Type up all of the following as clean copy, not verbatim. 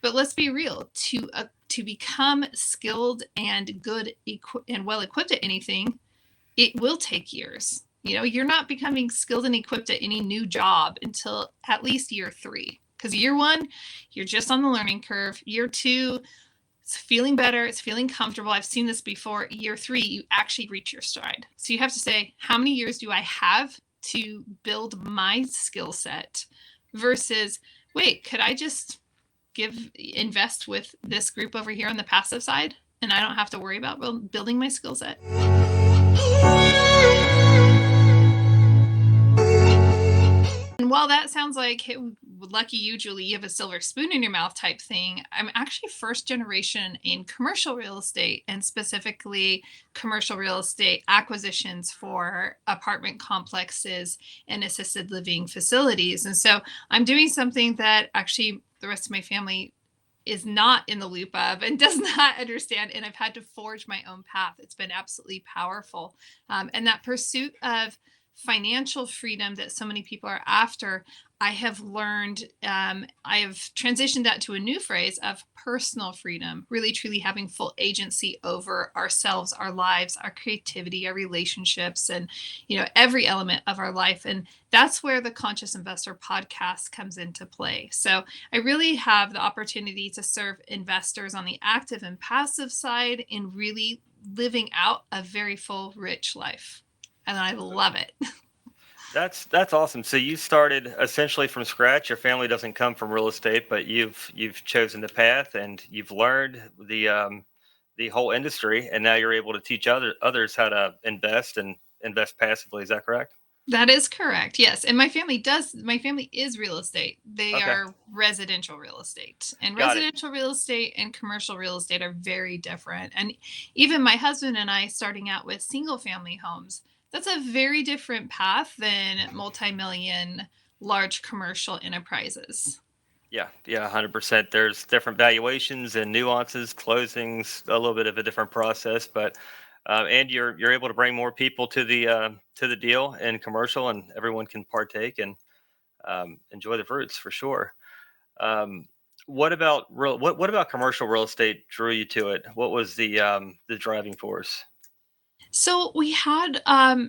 But let's be real, to become skilled and good and well equipped at anything, it will take years. You're not becoming skilled and equipped at any new job until at least year 3. Because year 1, you're just on the learning curve. Year 2, it's feeling better. It's feeling comfortable. I've seen this before. Year 3, you actually reach your stride. So you have to say, how many years do I have to build my skill set versus, wait, could I just invest with this group over here on the passive side and I don't have to worry about building my skill set? And while that sounds like, hey, lucky you, Julie, you have a silver spoon in your mouth type thing, I'm actually first generation in commercial real estate, and specifically commercial real estate acquisitions for apartment complexes and assisted living facilities. And so I'm doing something that actually the rest of my family is not in the loop of and does not understand. And I've had to forge my own path. It's been absolutely powerful. And that pursuit of financial freedom that so many people are after, I have learned, I have transitioned that to a new phrase of personal freedom, really truly having full agency over ourselves, our lives, our creativity, our relationships, and every element of our life. And that's where the Conscious Investor podcast comes into play. So I really have the opportunity to serve investors on the active and passive side in really living out a very full, rich life. And I love it. That's awesome. So you started essentially from scratch. Your family doesn't come from real estate, but you've chosen the path and you've learned the whole industry, and now you're able to teach others how to invest and invest passively. Is that correct? That is correct. Yes. And my family is real estate. They Okay, are residential real estate. And got it. residential real estate and commercial real estate are very different. And even my husband and I starting out with single family homes, that's a very different path than multi-million large commercial enterprises. Yeah, 100%. There's different valuations and nuances, closings, a little bit of a different process, but and you're able to bring more people to the deal in commercial, and everyone can partake and enjoy the fruits for sure. Um, what about what about commercial real estate drew you to it? What was the driving force? So we had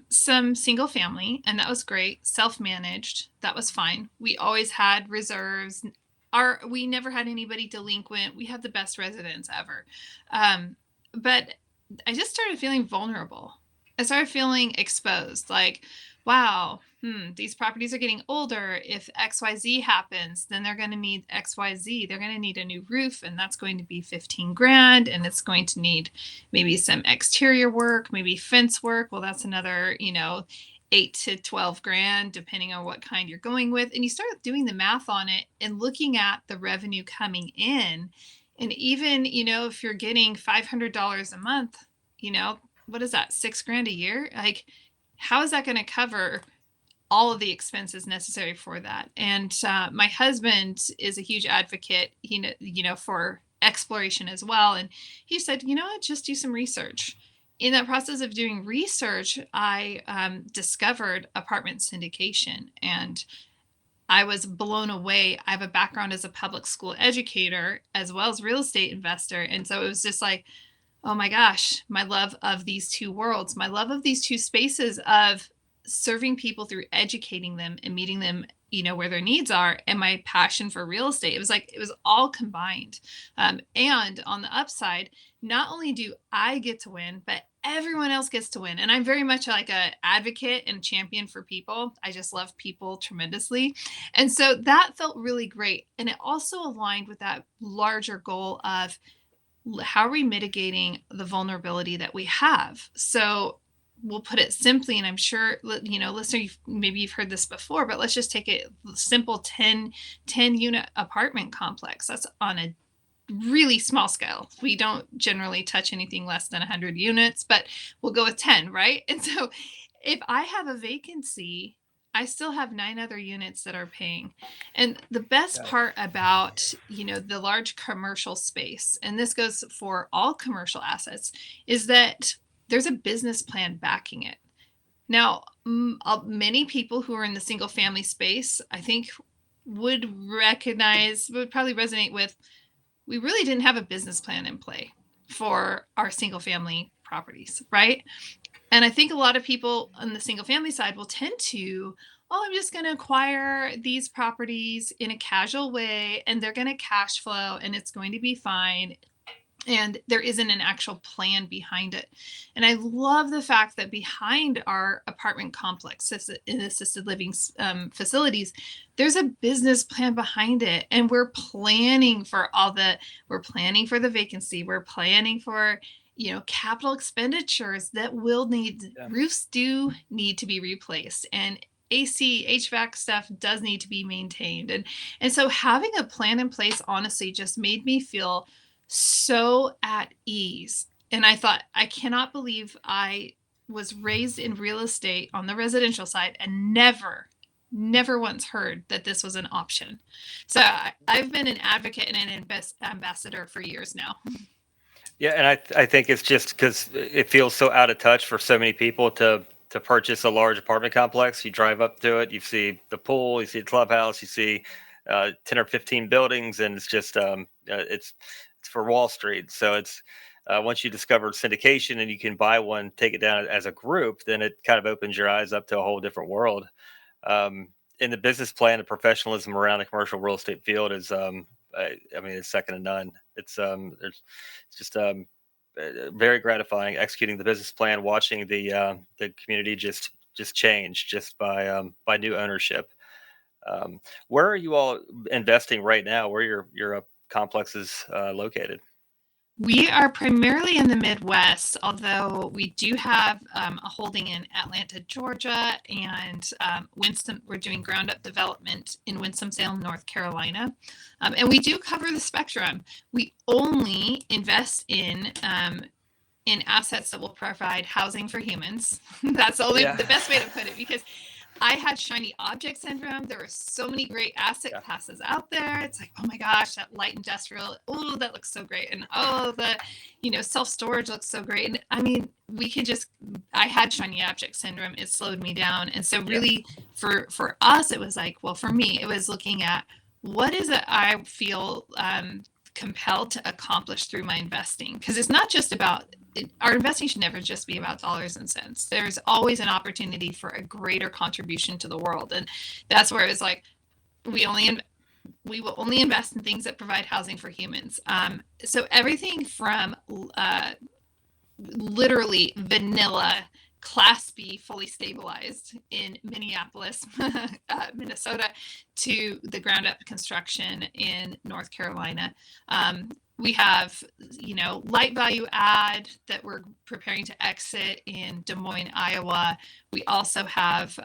some single family, and that was great. Self-managed, that was fine. We always had reserves. We never had anybody delinquent. We had the best residents ever. But I just started feeling vulnerable. I started feeling exposed. Like, wow, these properties are getting older. If XYZ happens, then they're going to need XYZ. They're going to need a new roof, and that's going to be 15 grand, and it's going to need maybe some exterior work, maybe fence work. Well, that's another, 8 to 12 grand, depending on what kind you're going with. And you start doing the math on it and looking at the revenue coming in. And even, if you're getting $500 a month, what is that, 6 grand a year? Like, how is that going to cover all of the expenses necessary for that? And my husband is a huge advocate, for exploration as well. And he said, what, just do some research. In that process of doing research, I discovered apartment syndication, and I was blown away. I have a background as a public school educator as well as real estate investor. And so it was just like, oh my gosh, my love of these two worlds, my love of these two spaces of serving people through educating them and meeting them, where their needs are, and my passion for real estate. It was all combined. And on the upside, not only do I get to win, but everyone else gets to win. And I'm very much like a advocate and champion for people. I just love people tremendously. And so that felt really great. And it also aligned with that larger goal of how are we mitigating the vulnerability that we have? So we'll put it simply, and I'm sure, listener, maybe you've heard this before, but let's just take a simple 10 unit apartment complex. That's on a really small scale. We don't generally touch anything less than 100 units, but we'll go with 10, right? And so if I have a vacancy, I still have 9 other units that are paying. And the best Got it. part about, the large commercial space, and this goes for all commercial assets, is that there's a business plan backing it. Now, many people who are in the single family space, I think would probably resonate with, we really didn't have a business plan in play for our single family properties, right? And I think a lot of people on the single family side will tend to, oh, I'm just going to acquire these properties in a casual way and they're going to cash flow and it's going to be fine, and there isn't an actual plan behind it. And I love the fact that behind our apartment complex in assisted living facilities, there's a business plan behind it, and we're planning for the vacancy, we're planning for capital expenditures that will need Yeah. roofs do need to be replaced, and AC HVAC stuff does need to be maintained, and so having a plan in place honestly just made me feel so at ease. And I thought, I cannot believe I was raised in real estate on the residential side and never once heard that this was an option. So I've been an advocate and an ambassador for years now. Yeah, and I think it's just because it feels so out of touch for so many people to purchase a large apartment complex. You drive up to it, you see the pool, you see the clubhouse, you see 10 or 15 buildings, and it's just it's for Wall Street. So it's once you discover syndication and you can buy one, take it down as a group, then it kind of opens your eyes up to a whole different world. In the business plan and professionalism around the commercial real estate field is I mean, it's second to none. It's just very gratifying executing the business plan, watching the community just change just by new ownership. Where are you all investing right now? Where your complex is located? We are primarily in the Midwest, although we do have a holding in Atlanta, Georgia, and Winston. We're doing ground up development in Winston-Salem, North Carolina, and we do cover the spectrum. We only invest in assets that will provide housing for humans. That's only Yeah, the best way to put it, because I had shiny object syndrome. There were so many great asset yeah, classes out there. It's like, oh my gosh, that light industrial, oh, that looks so great. And oh, the self-storage looks so great. And I mean, I had shiny object syndrome. It slowed me down. And so yeah, really for us, it was like, well, for me, it was looking at what is it I feel compelled to accomplish through my investing. Because it's not just about our investing should never just be about dollars and cents. There's always an opportunity for a greater contribution to the world, and that's where it's like we only we will only invest in things that provide housing for humans. So everything from literally vanilla Class B fully stabilized in Minneapolis, Minnesota, to the ground up construction in North Carolina. We have, light value add that we're preparing to exit in Des Moines, Iowa. We also have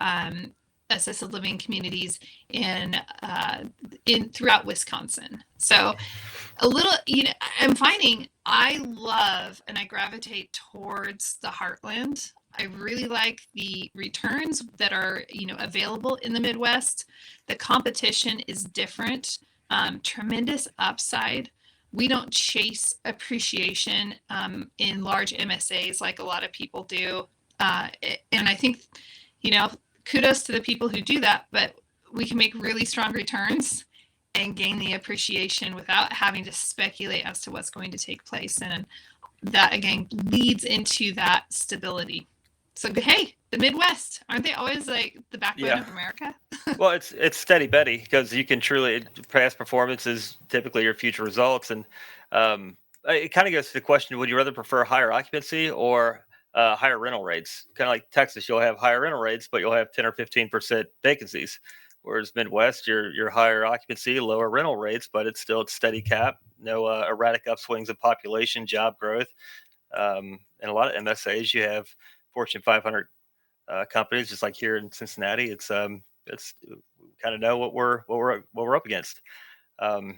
assisted living communities in throughout Wisconsin. So a little, I'm finding I love and I gravitate towards the heartland. I really like the returns that are, available in the Midwest. The competition is different. Tremendous upside. We don't chase appreciation in large MSAs like a lot of people do. And I think, kudos to the people who do that, but we can make really strong returns and gain the appreciation without having to speculate as to what's going to take place. And that again leads into that stability. So hey, the Midwest, aren't they always like the backbone yeah. of America? Well, it's steady Betty because you can truly past performance is typically your future results, and it kind of goes to the question: would you rather prefer higher occupancy or higher rental rates? Kind of like Texas, you'll have higher rental rates, but you'll have 10 or 15% vacancies. Whereas Midwest, your higher occupancy, lower rental rates, but it's steady cap, no erratic upswings of population, job growth, and a lot of MSAs. You have Fortune 500 companies, just like here in Cincinnati. It's kind of know what we're up against. Um,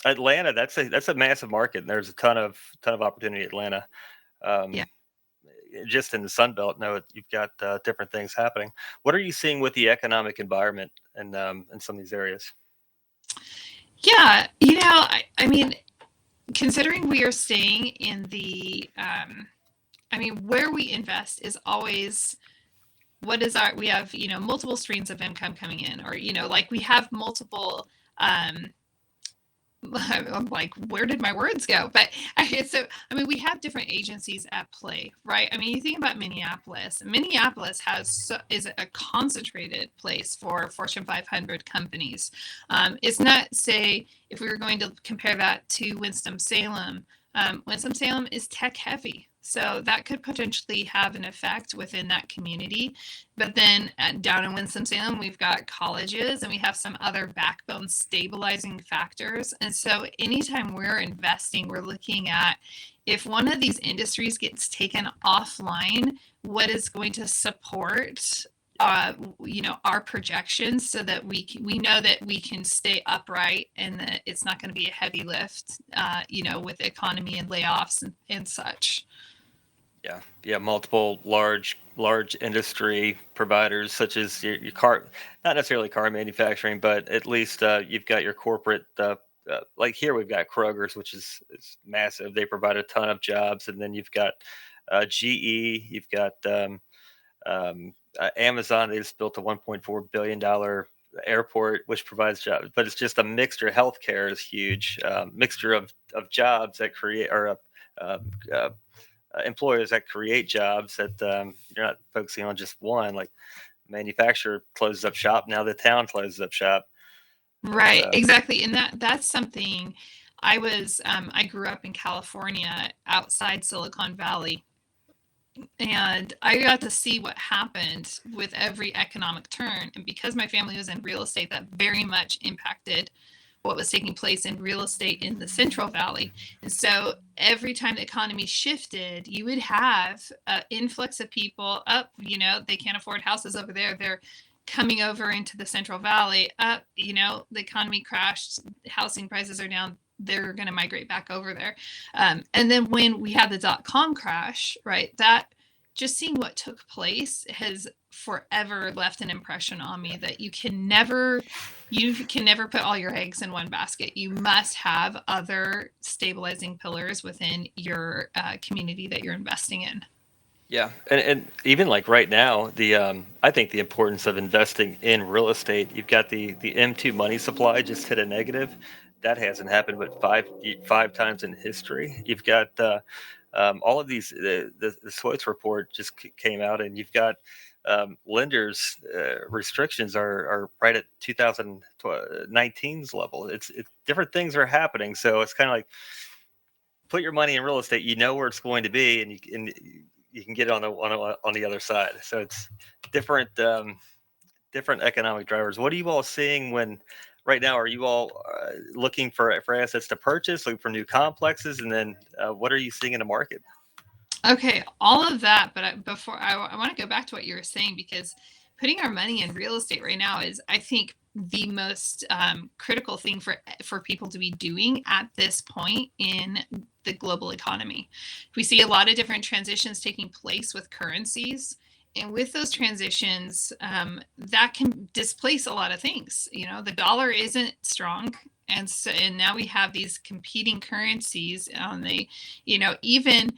Atlanta, that's a massive market, and there's a ton of opportunity in Atlanta. Yeah. Um, just in the Sun Belt, no, you've got different things happening. What are you seeing with the economic environment in some of these areas? Yeah. I mean, considering we are staying in where we invest is always we have, multiple streams of income coming in, or, like we have multiple, um, I'm like, where did my words go? But so, I mean, we have different agencies at play, right? I mean, you think about Minneapolis. Minneapolis is a concentrated place for Fortune 500 companies. It's not, say, if we were going to compare that to Winston-Salem, Winston-Salem is tech heavy. So that could potentially have an effect within that community. But then down in Winston-Salem, we've got colleges and we have some other backbone stabilizing factors. And so anytime we're investing, we're looking at, if one of these industries gets taken offline, what is going to support our projections, so that we know that we can stay upright and that it's not going to be a heavy lift, with the economy and layoffs and such. Yeah, yeah, multiple large industry providers such as your car, not necessarily car manufacturing, but at least you've got your corporate. Like here, we've got Kroger's, which is massive. They provide a ton of jobs, and then you've got GE, you've got Amazon. They just built a $1.4 billion airport, which provides jobs, but it's just a mixture. Healthcare is huge, mixture of jobs that create or uh, employers that create jobs that you're not focusing on just one. Like manufacturer closes up shop, now the town closes up shop. Right, exactly. And that's something. I grew up in California outside Silicon Valley, and I got to see what happened with every economic turn. And because my family was in real estate, that very much impacted what was taking place in real estate in the Central Valley. And so every time the economy shifted, you would have an influx of people up, they can't afford houses over there. They're coming over into the Central Valley. Up, the economy crashed, housing prices are down, they're going to migrate back over there. And then when we had the dot-com crash, right, that just seeing what took place has forever left an impression on me that you can never put all your eggs in one basket. You must have other stabilizing pillars within your community that you're investing in. Yeah, and even like right now, the I think the importance of investing in real estate. You've got the M2 money supply just hit a negative. That hasn't happened but five times in history. You've got all of these. The Swiss report just came out, and you've got lenders restrictions are right at 2019's level. It's different things are happening, so it's kind of like put your money in real estate. You know where it's going to be, and you can get on the other side. So it's different different economic drivers. What are you all seeing when right now? Are you all looking for assets to purchase, looking for new complexes, and then what are you seeing in the market? Okay, all of that, but before I want to go back to what you were saying, because putting our money in real estate right now is, I think, the most critical thing for people to be doing at this point in the global economy. We see a lot of different transitions taking place with currencies, and with those transitions, that can displace a lot of things. The dollar isn't strong, and now we have these competing currencies on the, even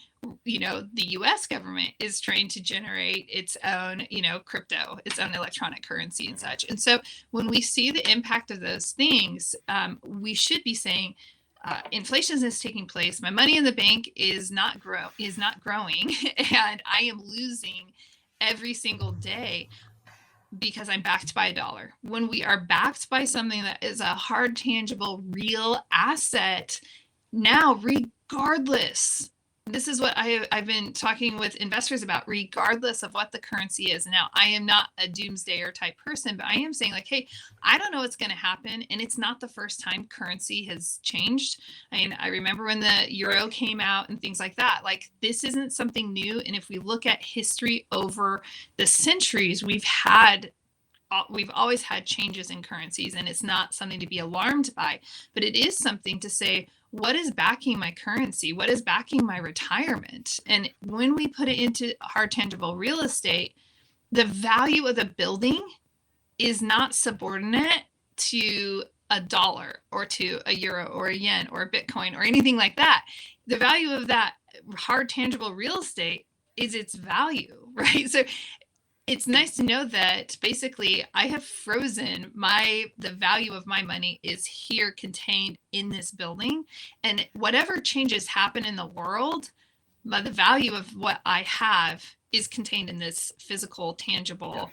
the US government is trying to generate its own, crypto, its own electronic currency and such. And so when we see the impact of those things, we should be saying, inflation is taking place. My money in the bank is not growing, and I am losing every single day because I'm backed by a dollar. When we are backed by something that is a hard, tangible, real asset, now, regardless, this is what I've been talking with investors about, regardless of what the currency is. Now, I am not a doomsdayer type person, but I am saying, like, hey, I don't know what's going to happen. And it's not the first time currency has changed. I mean, I remember when the euro came out and things like that. Like, this isn't something new. And if we look at history over the centuries, we've always had changes in currencies, and it's not something to be alarmed by, but it is something to say, what is backing my currency? What is backing my retirement? And when we put it into hard, tangible real estate, the value of the building is not subordinate to a dollar or to a euro or a yen or a Bitcoin or anything like that. The value of that hard, tangible real estate is its value, right? So it's nice to know that basically I have frozen the value of my money is here contained in this building, and whatever changes happen in the world, the value of what I have is contained in this physical, Yeah. tangible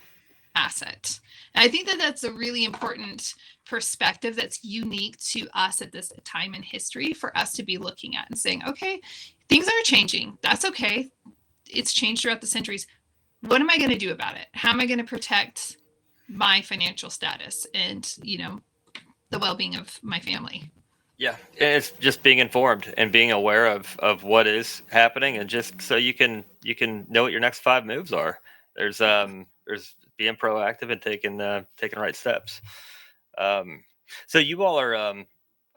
asset. And I think that that's a really important perspective that's unique to us at this time in history for us to be looking at and saying, okay, things are changing. That's okay. It's changed throughout the centuries. What am I going to do about it? How am I going to protect my financial status and, the well-being of my family? Yeah, and it's just being informed and being aware of what is happening, and just so you can know what your next five moves are. There's being proactive and taking the right steps. Um, so you all are,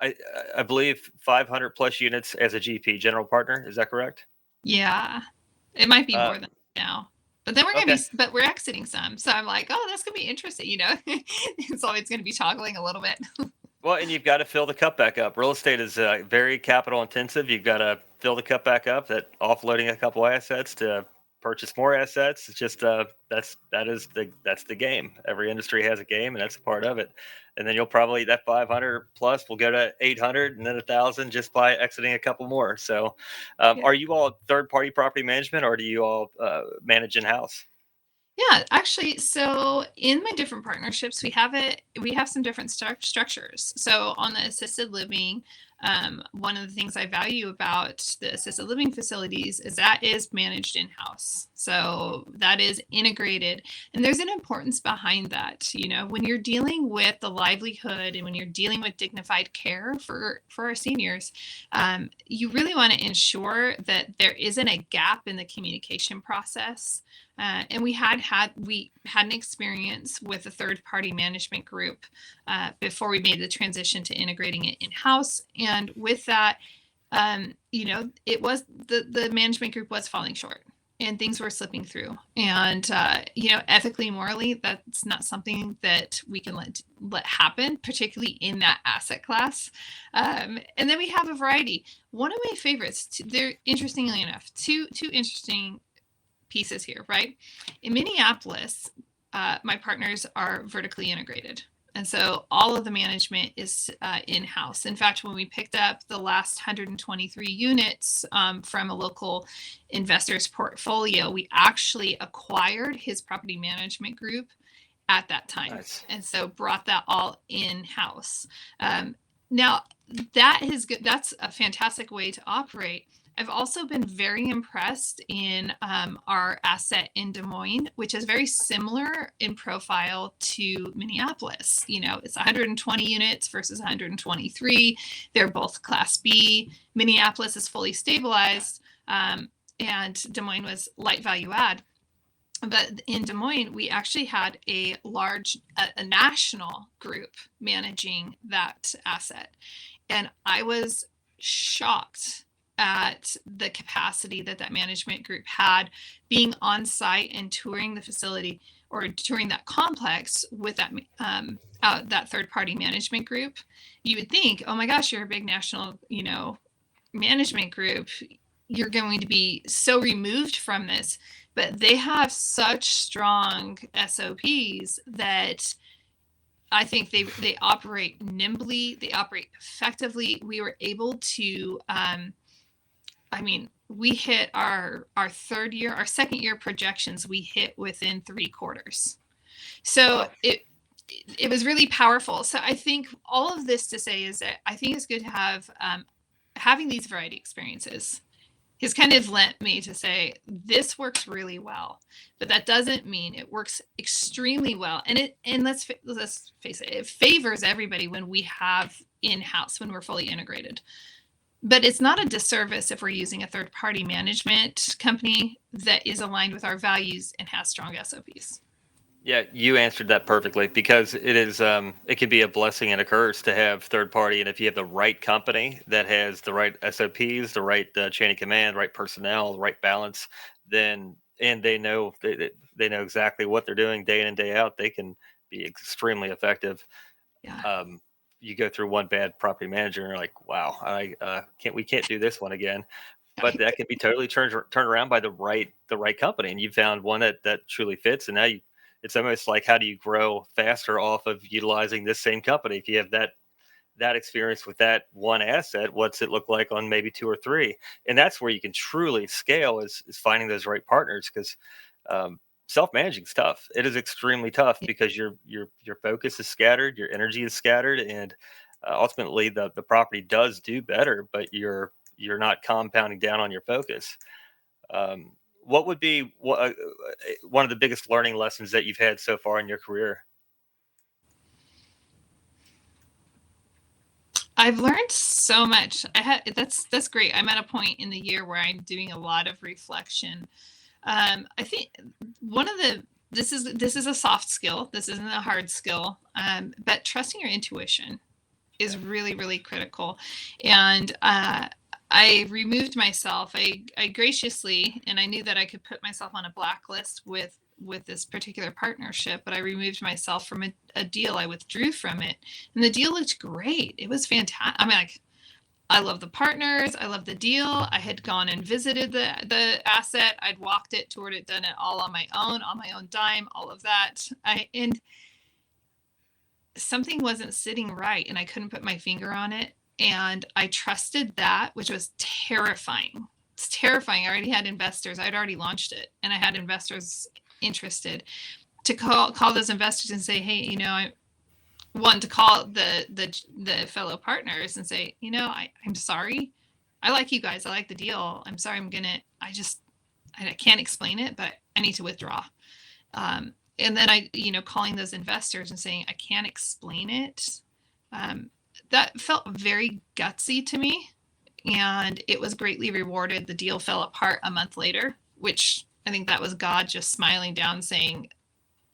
I I believe 500 plus units as a GP general partner. Is that correct? Yeah, it might be Uh, more than now. But then okay. but we're exiting some. So I'm like, oh, that's gonna be interesting. It's always gonna be toggling a little bit. Well, and you've got to fill the cup back up. Real estate is very capital intensive. You've got to fill the cup back up. That offloading a couple assets to purchase more assets. It's just that's the game. Every industry has a game, and that's a part of it. And then you'll probably that 500 plus will go to 800, and then 1,000 just by exiting a couple more. So, Yeah. are you all third party property management, or do you all manage in house? Yeah, actually, so in my different partnerships, we have some different structures. So on the assisted living, one of the things I value about the assisted living facilities is that is managed in-house. So that is integrated, and there's an importance behind that. When you're dealing with the livelihood and when you're dealing with dignified care for our seniors, you really want to ensure that there isn't a gap in the communication process. And we had an experience with a third party management group before we made the transition to integrating it in house. And with that, it was the management group was falling short and things were slipping through. And ethically, morally, that's not something that we can let happen, particularly in that asset class. And then we have a variety. One of my favorites, they're interestingly enough, two interesting pieces here, right? In Minneapolis, my partners are vertically integrated. And so all of the management is in house. In fact, when we picked up the last 123 units from a local investor's portfolio, we actually acquired his property management group at that time. Nice. And so brought that all in house. Now, that's a fantastic way to operate. I've also been very impressed in our asset in Des Moines, which is very similar in profile to Minneapolis. It's 120 units versus 123. They're both Class B. Minneapolis is fully stabilized, and Des Moines was light value add. But in Des Moines, we actually had a national group managing that asset. And I was shocked at the capacity that management group had being on site and touring the facility or touring that complex with that third party management group. You would think, oh my gosh, you're a big national, management group. You're going to be so removed from this, but they have such strong SOPs that I think they operate nimbly, they operate effectively. We were able to, we hit our second year projections. We hit within 3 quarters. So Wow. it was really powerful. So I think all of this to say is that I think it's good to have having these variety experiences has kind of lent me to say this works really well, but that doesn't mean it works extremely well. And let's face it, it favors everybody when we have in-house, when we're fully integrated. But it's not a disservice if we're using a third party management company that is aligned with our values and has strong SOPs. Yeah, you answered that perfectly, because it can be a blessing and a curse to have third party. And if you have the right company that has the right SOPs, the right chain of command, right personnel, the right balance, then and they know exactly what they're doing day in and day out, they can be extremely effective. Yeah. Um, you go through one bad property manager and you're like, wow, I can't we can't do this one again. but that can be totally turned around by the right company, and you found one that truly fits, and now it's almost like, how do you grow faster off of utilizing this same company? If you have that experience with that one asset, what's it look like on maybe two or three? And that's where you can truly scale, is finding those right partners, because um, self-managing is tough. It is extremely tough because your focus is scattered, your energy is scattered, and ultimately the property does do better, but you're not compounding down on your focus. What would be one of the biggest learning lessons that you've had so far in your career? I've learned so much. That's great. I'm at a point in the year where I'm doing a lot of reflection. I think one of the this is a soft skill. This isn't a hard skill. But trusting your intuition is Yeah. really, really critical. And I removed myself. I graciously, and I knew that I could put myself on a blacklist with this particular partnership, but I removed myself from a deal. I withdrew from it, and the deal looked great. It was fantastic. I mean, like, I love the partners. I love the deal. I had gone and visited the asset. I'd walked it, toured it, done it all on my own dime, all of that. And something wasn't sitting right, and I couldn't put my finger on it. And I trusted that, which was terrifying. It's terrifying. I already had investors. I'd already launched it, and I had investors interested. To call those investors and say, hey, I want to call the fellow partners and say, I'm sorry. I like you guys. I like the deal. I'm sorry. I can't explain it, but I need to withdraw. And then calling those investors and saying, I can't explain it. That felt very gutsy to me, and it was greatly rewarded. The deal fell apart a month later, which I think that was God just smiling down, saying,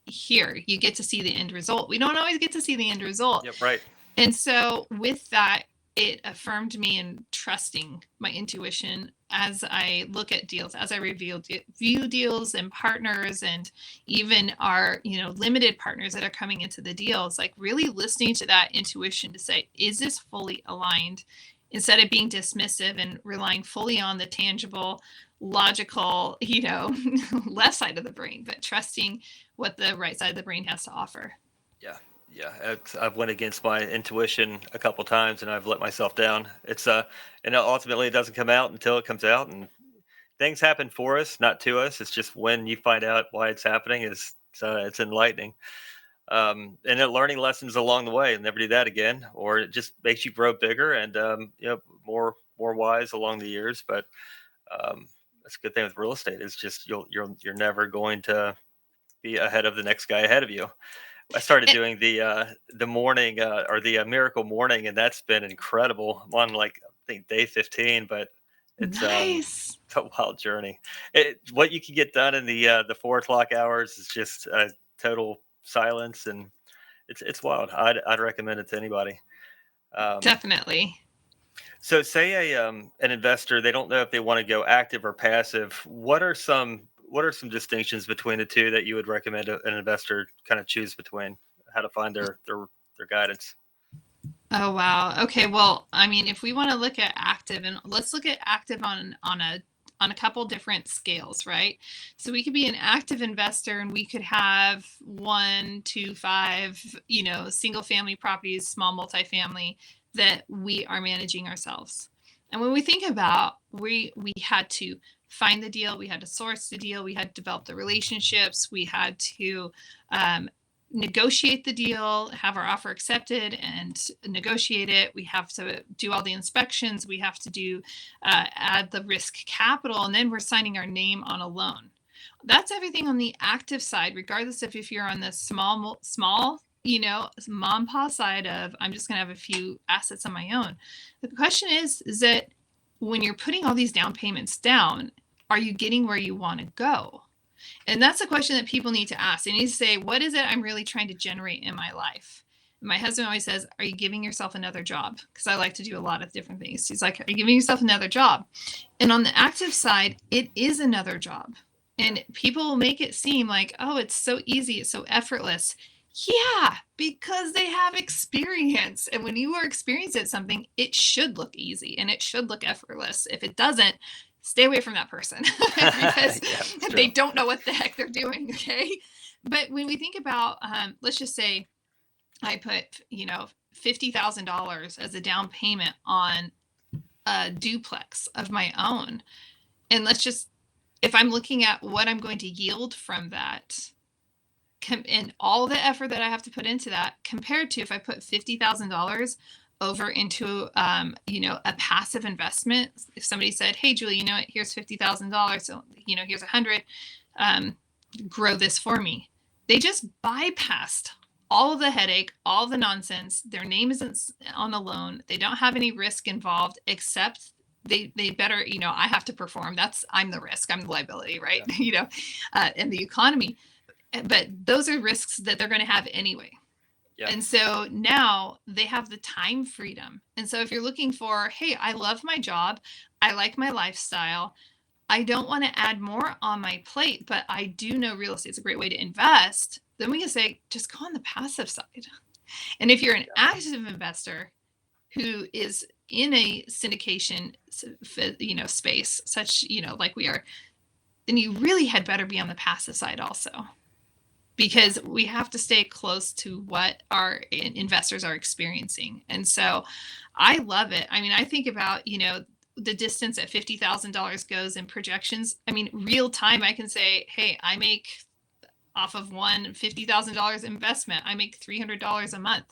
here, you get to see the end result. We don't always get to see the end result. Yep, right. And so with that, it affirmed me in trusting my intuition as I look at deals, as I view deals and partners, and even our, limited partners that are coming into the deals, like really listening to that intuition to say, is this fully aligned? Instead of being dismissive and relying fully on the tangible, logical, left side of the brain, but trusting what the right side of the brain has to offer. Yeah, yeah. I've went against my intuition a couple times, and I've let myself down. And ultimately it doesn't come out until it comes out, and things happen for us, not to us. It's just when you find out why it's happening, it's enlightening. And then learning lessons along the way, and never do that again, or it just makes you grow bigger and more wise along the years. But that's a good thing with real estate, is just you're never going to be ahead of the next guy ahead of you. I started And, doing the morning or the miracle morning, and that's been incredible. I'm on, like, I think day 15, but nice. it's a wild journey. What you can get done in the 4 o'clock hours is just total silence, and it's wild. I'd recommend it to anybody. Um, Definitely. so, say an investor, they don't know if they want to go active or passive. What are some distinctions between the two that you would recommend an investor kind of choose between? How to find their guidance? Oh wow. Okay, well, I mean, if we want to look at active, and let's look at active on a couple different scales, right? So we could be an active investor, and we could have one, two, five, single family properties, small multifamily, that we are managing ourselves. And when we think about, we had to find the deal, we had to source the deal, we had to develop the relationships, we had to negotiate the deal, have our offer accepted, and negotiate it. We have to do all the inspections. We have to add the risk capital, and then we're signing our name on a loan. That's everything on the active side, regardless of if you're on the small, mom and pop side of, I'm just going to have a few assets on my own. The question is that when you're putting all these down payments down, are you getting where you want to go? And that's a question that people need to ask. They need to say, what is it I'm really trying to generate in my life? And my husband always says, are you giving yourself another job? Because I like to do a lot of different things. He's like, are you giving yourself another job? And on the active side, it is another job. And people make it seem like, oh, it's so easy, it's so effortless. Yeah, because they have experience. And when you are experienced at something, it should look easy and it should look effortless. If it doesn't, stay away from that person because Yeah, it's they true. don't know what the heck they're doing. Okay. But when we think about, let's just say I put, $50,000 as a down payment on a duplex of my own. And let's just, if I'm looking at what I'm going to yield from that, and all the effort that I have to put into that, compared to if I put $50,000 over into, a passive investment. If somebody said, "Hey, Julie, here's $50,000, so here's 100, grow this for me," they just bypassed all of the headache, all the nonsense. Their name isn't on the loan. They don't have any risk involved, except they better, I have to perform. I'm the risk. I'm the liability, right? Yeah. In the economy. But those are risks that they're going to have anyway. Yeah. And so now they have the time freedom. And so if you're looking for, hey, I love my job, I like my lifestyle, I don't want to add more on my plate, but I do know real estate is a great way to invest, then we can say, just go on the passive side. And if you're an active investor who is in a syndication, space, such, like we are, then you really had better be on the passive side also, Yeah. because we have to stay close to what our investors are experiencing. And so I love it. I mean, I think about, the distance that $50,000 goes in projections. I mean, real time, I can say, hey, I make off of one $50,000 investment, I make $300 a month.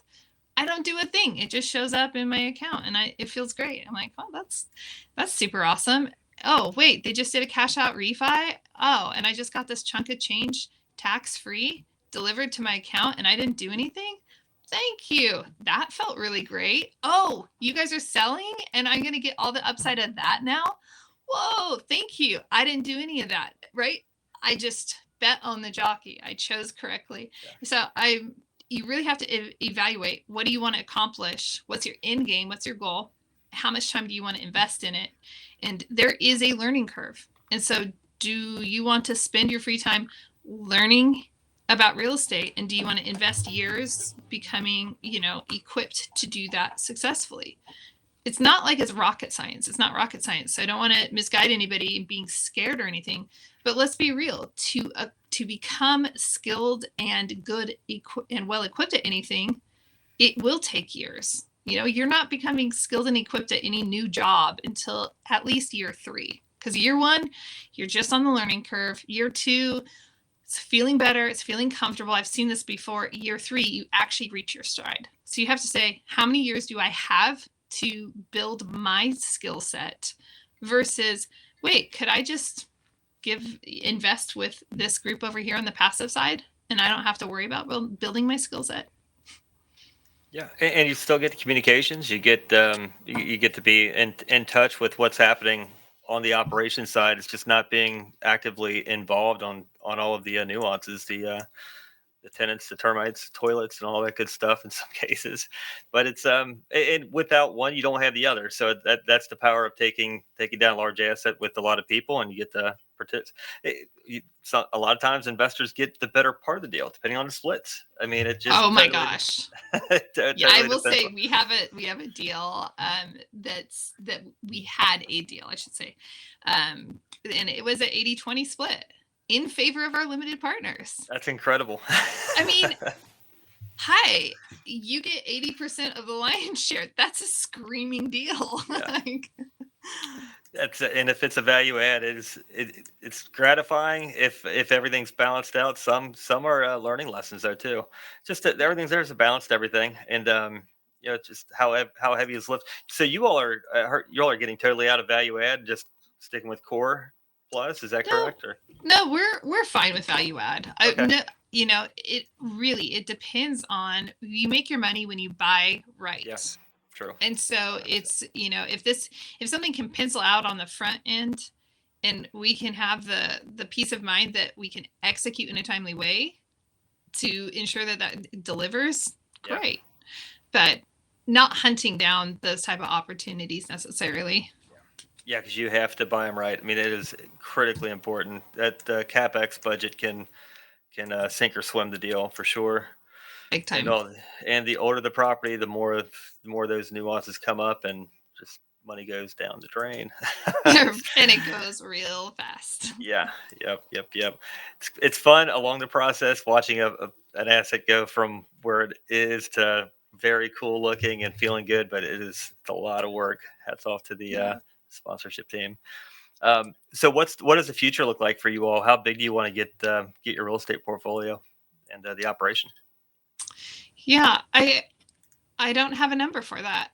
I don't do a thing. It just shows up in my account and it feels great. I'm like, oh, that's super awesome. Oh, wait, they just did a cash out refi. Oh, and I just got this chunk of change tax free delivered to my account and I didn't do anything. Thank you. That felt really great. Oh, you guys are selling and I'm going to get all the upside of that now. Whoa, thank you. I didn't do any of that, right? I just bet on the jockey. I chose correctly. Yeah. So you really have to evaluate, what do you want to accomplish? What's your end game? What's your goal? How much time do you want to invest in it? And there is a learning curve. And so do you want to spend your free time learning about real estate, and do you want to invest years becoming, equipped to do that successfully? It's not like it's rocket science. It's not rocket science. So I don't want to misguide anybody in being scared or anything. But let's be real. To become skilled and good and well equipped at anything, it will take years. You're not becoming skilled and equipped at any new job until at least year 3. Because year 1, you're just on the learning curve. Year 2, it's feeling better. It's feeling comfortable. I've seen this before. Year 3, you actually reach your stride. So you have to say, how many years do I have to build my skill set versus, wait, could I just invest with this group over here on the passive side and I don't have to worry about building my skill set? Yeah, and you still get the communications. You get you get to be in touch with what's happening on the operation side. It's just not being actively involved on all of the nuances, the tenants, the termites, toilets, and all that good stuff in some cases. But it's and without one, you don't have the other. So that's the power of taking down a large asset with a lot of people, and you get to participate. So a lot of times investors get the better part of the deal, depending on the splits. I mean, it just Oh my gosh. Yeah, I totally will depends say on. we have a deal, that we had a deal, I should say. And it was an 80-20 split in favor of our limited partners. That's incredible. I mean, hi, you get 80% of the lion's share. That's a screaming deal. Yeah. Like, And if it's a value add, it's gratifying if everything's balanced out. Some are learning lessons though too. Just that everything's there is a balance to everything, and just how heavy is lift. So you all are getting totally out of value add, just sticking with core plus. Is that no, correct? Or no, we're fine with value add. okay, No, it depends on, you make your money when you buy yeah, right. true. And so 100%. it's, if something can pencil out on the front end and we can have the peace of mind that we can execute in a timely way to ensure that delivers, Yeah. great. But not hunting down those type of opportunities necessarily. Yeah, because you have to buy them right. I mean, it is critically important that the capex budget can sink or swim the deal for sure. Big And time. all, and the older the property, the more those nuances come up, and just money goes down the drain. And it goes real fast. Yeah, yep. It's fun along the process watching an asset go from where it is to very cool looking and feeling good, but it's a lot of work. Hats off to the Yeah. sponsorship team. So what does the future look like for you all? How big do you want to get your real estate portfolio and the operation? Yeah, I don't have a number for that,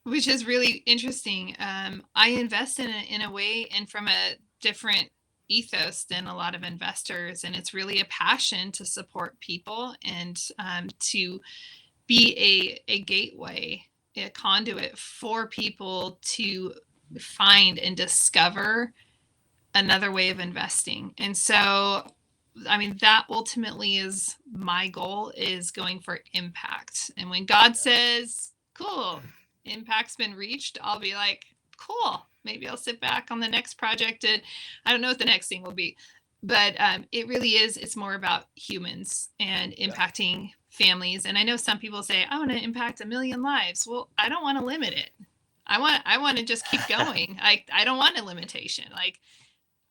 which is really interesting. I invest in a way and from a different ethos than a lot of investors, and it's really a passion to support people and to be a gateway, a conduit for people to find and discover another way of investing. And so, I mean, that ultimately is my goal, is going for impact. And when God Yeah, says, cool, impact's been reached, I'll be like, cool, maybe I'll sit back on the next project. And I don't know what the next thing will be, but it really is, it's more about humans and yeah, impacting families. And I know some people say, I want to impact 1 million lives. Well, I don't want to limit it. I want to just keep going. I don't want a limitation. Like,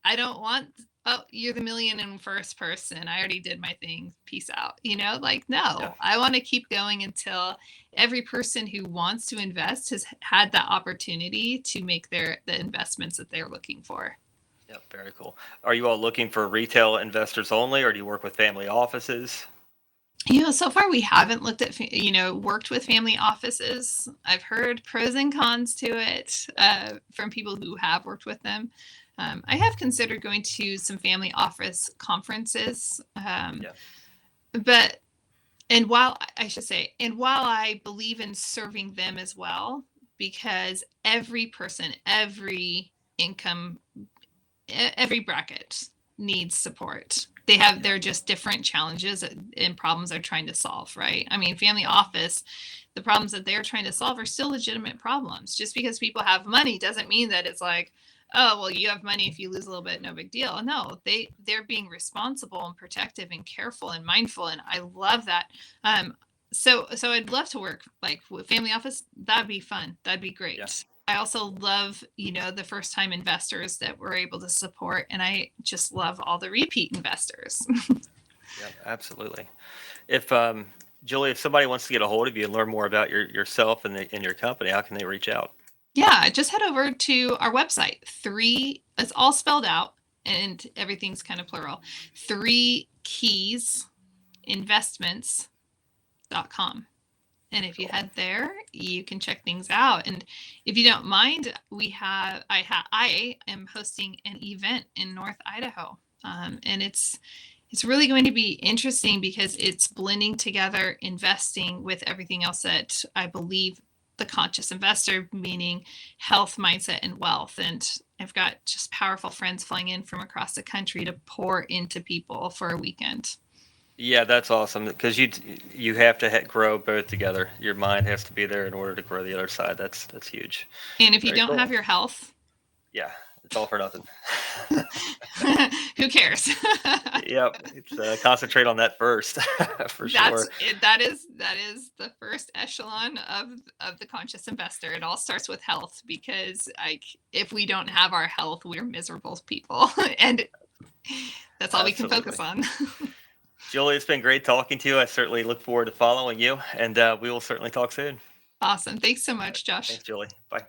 I don't want, oh, you're the million and first person. I already did my thing. Peace out. Like, yeah, no, I want to keep going until every person who wants to invest has had that opportunity to make the investments that they're looking for. yeah. Very cool. Are you all looking for retail investors only, or do you work with family offices? So far we haven't looked at, worked with family offices. I've heard pros and cons to it from people who have worked with them. I have considered going to some family office conferences, Yeah, but and while I should say, and while I believe in serving them as well, because every person, every income, every bracket needs support. yeah, They're just different challenges and problems they're trying to solve, right? I mean, family office, the problems that they're trying to solve are still legitimate problems. Just because people have money doesn't mean that it's like, oh, well, you have money, if you lose a little bit, no big deal. No, they're being responsible and protective and careful and mindful, and I love that. So I'd love to work like with family office. That'd be fun. That'd be yeah, great. I also love, the first time investors that we're able to support. And I just love all the repeat investors. yeah. Absolutely. If Julie, if somebody wants to get a hold of you and learn more about yourself and your company, how can they reach out? Yeah, just head over to our website. It's all spelled out and everything's kind of plural. Three keys investments.com. And if you Cool. head there, you can check things out. And if you don't mind, I am hosting an event in North Idaho, and it's really going to be interesting because it's blending together investing with everything else that I believe the conscious investor, meaning health, mindset, and wealth. And I've got just powerful friends flying in from across the country to pour into people for a weekend. Yeah, that's awesome because you have to grow both together. Your mind has to be there in order to grow the other side. That's huge. And if you Very don't have cool. your health, Yeah, it's all for nothing. who cares? Yep, it's concentrate on that first for That's sure. it. That is the first echelon of the conscious investor. It all starts with health, because like, if we don't have our health, we're miserable people, and that's all we can focus Absolutely. on. Julie, it's been great talking to you. I certainly look forward to following you, and we will certainly talk soon. Awesome. Thanks so All right. much, Josh. Thanks, Julie. Bye.